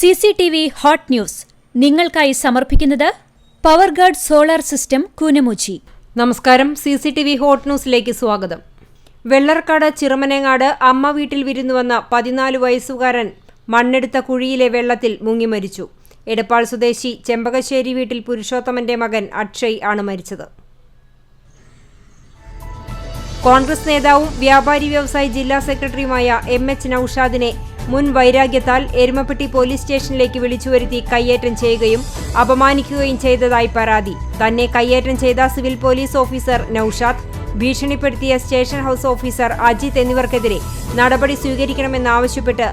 CCTV hot news നിങ്ങൾക്കായി സമർപ്പിക്കുന്നത് Powerguard solar system Koonamuchi. നമസ്കാരം. CCTV ഹോട്ട് ന്യൂസിലേക്ക് സ്വാഗതം. വെള്ളർക്കാട് ചിറമനേങ്ങാട് അമ്മ വീട്ടിൽ വിരുന്നുവന്ന 14 വയസ്സുകാരൻ മണ്ണെടുത്ത കുഴിയിലെ വെള്ളത്തിൽ മുങ്ങി മരിച്ചു. എടപ്പാൾ സ്വദേശി ചെമ്പകശ്ശേരി വീട്ടിൽ പുരുഷോത്തമന്റെ മകൻ അക്ഷയ് ആണ് മരിച്ചത്. കോൺഗ്രസ് നേതാവും വ്യാപാരി വ്യവസായി ജില്ലാ സെക്രട്ടറിയുമായ MH നൌഷാദിനെ മുൻ വൈരാഗ്യത്താൽ എരുമപ്പെട്ടി പോലീസ് സ്റ്റേഷനിലേക്ക് വിളിച്ചുവരുത്തി കയ്യേറ്റം ചെയ്യുകയും അപമാനിക്കുകയും ചെയ്തതായി പരാതി. തന്നെ കയ്യേറ്റം ചെയ്ത സിവിൽ പോലീസ് ഓഫീസർ നൌഷാദ്, ഭീഷണിപ്പെടുത്തിയ സ്റ്റേഷൻ ഹൌസ് ഓഫീസർ അജിത് എന്നിവർക്കെതിരെ നടപടി സ്വീകരിക്കണമെന്നാവശ്യപ്പെട്ട്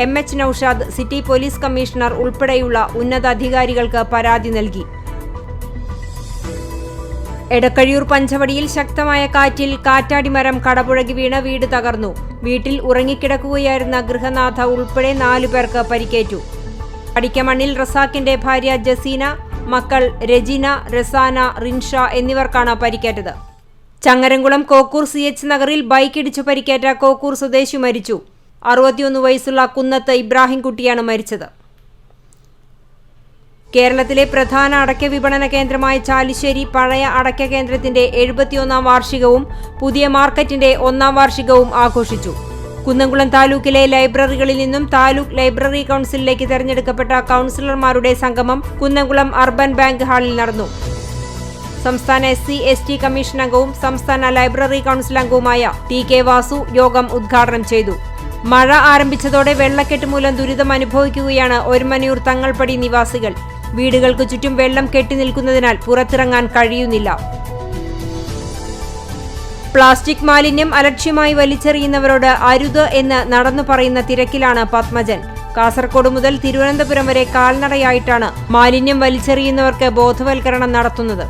MH Naushad city police commissioner ഉൾപ്പെടെയുള്ള ഉന്നതാധികാരികൾക്ക് പരാതി നൽകി. എടക്കഴിയൂർ പഞ്ചവടിയിൽ ശക്തമായ കാറ്റിൽ കാറ്റാടിമരം കടപുഴകി വീണ് വീട് തകർന്നു. വീട്ടിൽ ഉറങ്ങിക്കിടക്കുകയായിരുന്ന ഗൃഹനാഥ ഉൾപ്പെടെ 4 പേർക്ക് പരിക്കേറ്റു. അടിക്കമണ്ണിൽ റസാഖിന്റെ ഭാര്യ ജസീന, മക്കൾ രജിന, റസാന, റിൻഷ എന്നിവർക്കാണ് പരിക്കേറ്റത്. ചങ്ങരംകുളം കോക്കൂർ CH നഗറിൽ ബൈക്കിടിച്ചു പരിക്കേറ്റ കോക്കൂർ സ്വദേശി മരിച്ചു. 61 വയസ്സുള്ള കുന്നത്ത് ഇബ്രാഹിംകുട്ടിയാണ് മരിച്ചത്. കേരളത്തിലെ പ്രധാന അടയ്ക്ക വിപണന കേന്ദ്രമായ ചാലിശ്ശേരി പഴയ അടയ്ക്ക കേന്ദ്രത്തിന്റെ 71ാം വാർഷികവും പുതിയ മാർക്കറ്റിന്റെ 1ാം വാർഷികവും ആഘോഷിച്ചു. കുന്നംകുളം താലൂക്കിലെ ലൈബ്രറികളിൽ നിന്നും താലൂക്ക് ലൈബ്രറി കൗൺസിലിലേക്ക് തെരഞ്ഞെടുക്കപ്പെട്ട കൗൺസിലർമാരുടെ സംഗമം കുന്നംകുളം അർബൻ ബാങ്ക് ഹാളിൽ നടന്നു. സംസ്ഥാന SC/ST കമ്മീഷൻ അംഗവും സംസ്ഥാന ലൈബ്രറി കൗൺസിൽ അംഗവുമായ TK വാസു യോഗം ഉദ്ഘാടനം ചെയ്തു. മഴ ആരംഭിച്ചതോടെ വെള്ളക്കെട്ട് മൂലം ദുരിതം അനുഭവിക്കുകയാണ് ഒരുമനയൂർ തങ്ങൾപടി നിവാസികൾ. വീടുകൾക്ക് ചുറ്റും വെള്ളം കെട്ടിനിൽക്കുന്നതിനാൽ പുറത്തിറങ്ങാൻ കഴിയുന്നില്ല. പ്ലാസ്റ്റിക് മാലിന്യം അലക്ഷ്യമായി വലിച്ചെറിയുന്നവരോട് അരുത് എന്ന് നടന്നു പറയുന്ന തിരക്കിലാണ് പത്മജൻ. കാസർഗോഡ് മുതൽ തിരുവനന്തപുരം വരെ കാൽനടയായിട്ടാണ് മാലിന്യം വലിച്ചെറിയുന്നവർക്ക് ബോധവൽക്കരണം നടത്തുന്നത്.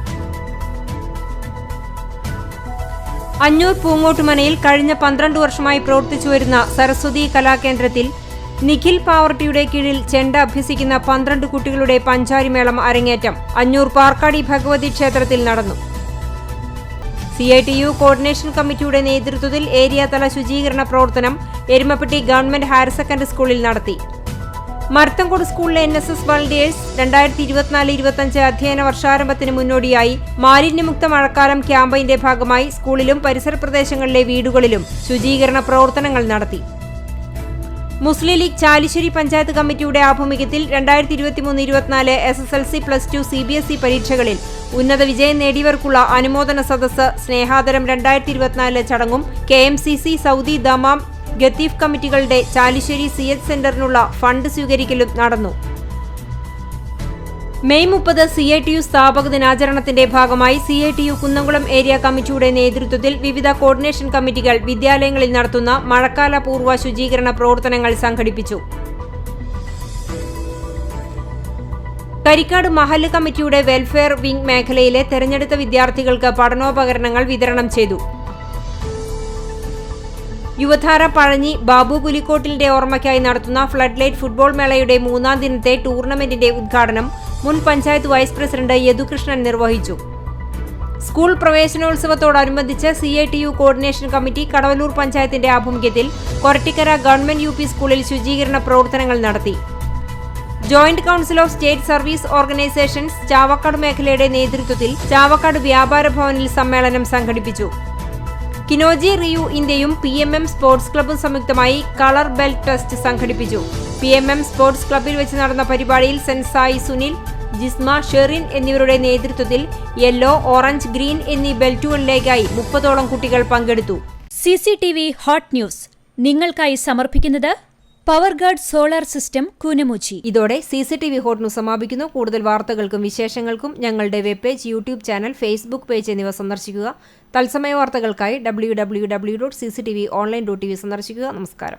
അഞ്ഞൂർ പൂങ്ങോട്ടുമനയിൽ കഴിഞ്ഞ 12 വർഷമായി പ്രവർത്തിച്ചുവരുന്ന സരസ്വതി കലാകേന്ദ്രത്തിൽ നിഖിൽ പാവർട്ടിയുടെ കീഴിൽ ചെണ്ട അഭ്യസിക്കുന്ന 12 കുട്ടികളുടെ പഞ്ചാരിമേളം അരങ്ങേറ്റം അഞ്ഞൂർ പാർക്കാടി ഭഗവതി ക്ഷേത്രത്തിൽ നടന്നു. CITU കോർഡിനേഷൻ കമ്മിറ്റിയുടെ നേതൃത്വത്തിൽ ഏരിയ തല ശുചീകരണ പ്രവർത്തനം എരുമപ്പെട്ടി ഗവൺമെന്റ് ഹയർ സെക്കൻഡറി സ്കൂളിൽ നടത്തി. മർത്തങ്കോട് സ്കൂളിലെ NSS വളണ്ടിയേഴ്സ് 2024-25 അധ്യയന വർഷാരംഭത്തിന് മുന്നോടിയായി മാലിന്യമുക്ത മഴക്കാലം ക്യാമ്പയിന്റെ ഭാഗമായി സ്കൂളിലും പരിസര പ്രദേശങ്ങളിലെ വീടുകളിലും ശുചീകരണ പ്രവർത്തനങ്ങൾ നടത്തി. മുസ്ലിം ലീഗ് ചാലിശ്ശേരി പഞ്ചായത്ത് കമ്മിറ്റിയുടെ ആഭിമുഖ്യത്തിൽ 2023-24 SSLC+2 CBSE പരീക്ഷകളിൽ ഉന്നത വിജയം നേടിയവർക്കുള്ള അനുമോദന സദസ്സ്, സ്നേഹാദരം 2024 ചടങ്ങും KMCC സൗദി ദമാം ഗത്തീഫ് കമ്മിറ്റികളുടെ ചാലിശ്ശേരി CH സെന്ററിനുള്ള ഫണ്ട് സ്വീകരിക്കലും നടന്നു. മെയ് 30 CITU സ്ഥാപക ദിനാചരണത്തിന്റെ ഭാഗമായി CITU കുന്നംകുളം ഏരിയ കമ്മിറ്റിയുടെ നേതൃത്വത്തിൽ വിവിധ കോർഡിനേഷൻ കമ്മിറ്റികൾ വിദ്യാലയങ്ങളിൽ നടത്തുന്ന മഴക്കാല പൂർവ്വ ശുചീകരണ പ്രവർത്തനങ്ങൾ സംഘടിപ്പിച്ചു. കരിക്കാട് മഹല്ല് കമ്മിറ്റിയുടെ വെൽഫെയർ വിംഗ് മേഖലയിലെ തെരഞ്ഞെടുത്ത വിദ്യാർത്ഥികൾക്ക് പഠനോപകരണങ്ങൾ വിതരണം ചെയ്തു. യുവധാര പഴഞ്ഞി ബാബു പുലിക്കോട്ടിലിന്റെ ഓർമ്മയ്ക്കായി നടത്തുന്ന ഫ്ലഡ് ലൈറ്റ് ഫുട്ബോൾ മേളയുടെ 3ാം ദിനത്തെ ടൂർണമെന്റിന്റെ ഉദ്ഘാടനം മുൻ പഞ്ചായത്ത് വൈസ് പ്രസിഡന്റ് യദുകൃഷ്ണൻ നിർവഹിച്ചു. സ്കൂൾ പ്രവേശനോത്സവത്തോടനുബന്ധിച്ച് CITU കോർഡിനേഷൻ കമ്മിറ്റി കടവലൂർ പഞ്ചായത്തിന്റെ ആഭിമുഖ്യത്തിൽ കൊരട്ടിക്കര ഗവൺമെന്റ് UP സ്കൂളിൽ ശുചീകരണ പ്രവർത്തനങ്ങൾ നടത്തി. Joint council of state service organisations Chavakkad മേഖലയുടെ നേതൃത്വത്തിൽ ചാവക്കാട് വ്യാപാര ഭവനിൽ സമ്മേളനം സംഘടിപ്പിച്ചു. കിനോജി റിയു ഇന്ത്യയും PMM സ്പോർട്സ് ക്ലബ്ബും സംയുക്തമായി കളർ ബെൽറ്റ് ടെസ്റ്റ് സംഘടിപ്പിച്ചു. PMM സ്പോർട്സ് ക്ലബ്ബിൽ വെച്ച് നടന്ന പരിപാടിയിൽ സെൻസായി സുനിൽ, ജിസ്മ, ഷെറിൻ എന്നിവരുടെ നേതൃത്വത്തിൽ യെല്ലോ, ഓറഞ്ച്, ഗ്രീൻ എന്നീ ബെൽറ്റുകളിലേക്കായി 30ഓളം കുട്ടികൾ പങ്കെടുത്തു. CCTV ഹോട്ട് ന്യൂസ് നിങ്ങൾക്കായി സമർപ്പിക്കുന്നത് പവർഗാർഡ് സോളാർ സിസ്റ്റം കൂനമുച്ചി. ഇതോടെ CCTV ഹോട്ട് ന്യൂസ് സമാപിക്കുന്നു. കൂടുതൽ വാർത്തകൾക്കും വിശേഷങ്ങൾക്കും ഞങ്ങളുടെ web page, YouTube channel, Facebook page എന്നിവ സന്ദർശിക്കുക. തത്സമയ വാർത്തകൾക്കായി www.cctv online.tv സന്ദർശിക്കുക. നമസ്കാരം.